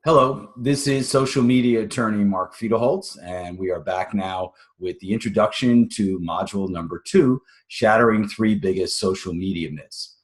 Hello, this is social media attorney Mark Fiedleholtz, and we are back now with the introduction to module number 2, Shattering 3 Biggest Social Media Myths.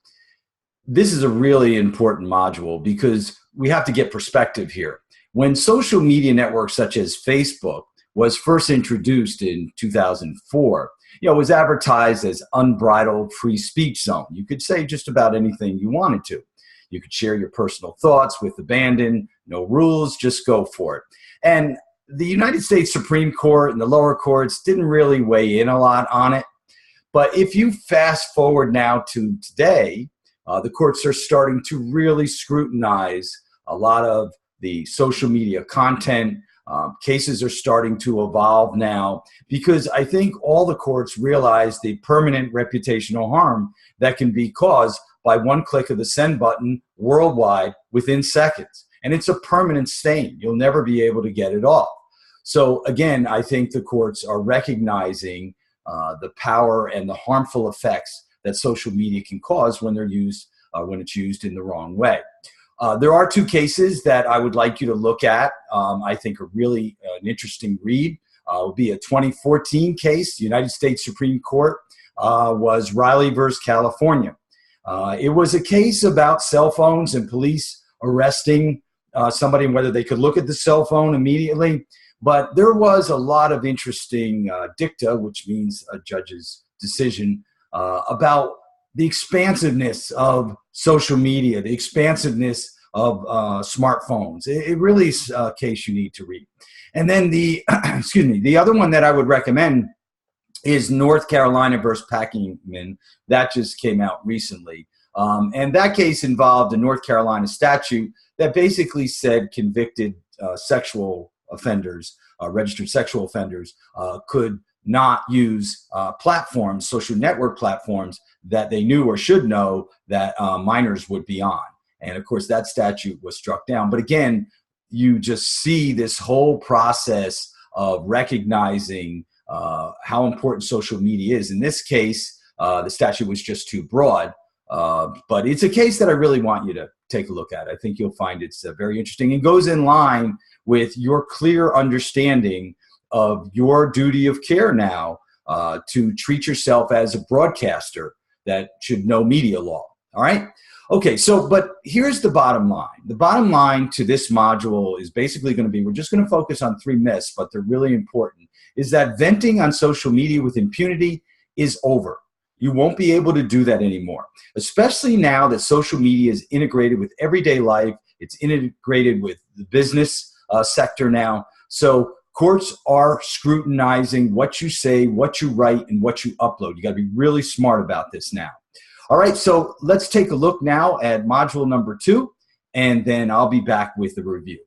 This is a really important module because we have to get perspective here. When social media networks such as Facebook was first introduced in 2004, it was advertised as unbridled free speech zone. You could say just about anything you wanted to. You could share your personal thoughts with abandon, no rules, just go for it. And the United States Supreme Court and the lower courts didn't really weigh in a lot on it. But if you fast forward now to today, the courts are starting to really scrutinize a lot of the social media content. Cases are starting to evolve now because I think all the courts realize the permanent reputational harm that can be caused by one click of the send button worldwide within seconds. And it's a permanent stain. You'll never be able to get it off. So again, I think the courts are recognizing the power and the harmful effects that social media can cause when they're used, when it's used in the wrong way. There are two cases that I would like you to look at. I think are really an interesting read. It will be a 2014 case. The United States Supreme Court was Riley versus California. It was a case about cell phones and police arresting somebody and whether they could look at the cell phone immediately. But there was a lot of interesting dicta, which means a judge's decision, about the expansiveness of social media, the expansiveness of smartphones. It really is a case you need to read. And then the, the other one that I would recommend is North Carolina versus Packyman. That just came out recently. And that case involved a North Carolina statute that basically said convicted sexual offenders, registered sexual offenders, could not use platforms, social network platforms that they knew or should know that minors would be on. And of course, that statute was struck down. But again, you just see this whole process of recognizing how important social media is. In this case, the statute was just too broad, but it's a case that I really want you to take a look at. I think you'll find it's very interesting and goes in line with your clear understanding of your duty of care now to treat yourself as a broadcaster that should know media law. All right? Okay, so, but here's the bottom line. The bottom line to this module is basically going to be, we're just going to focus on 3 myths, but they're really important, is that venting on social media with impunity is over. You won't be able to do that anymore, especially now that social media is integrated with everyday life. It's integrated with the business sector now. So courts are scrutinizing what you say, what you write, and what you upload. You got to be really smart about this now. All right, so let's take a look now at module number 2, and then I'll be back with the review.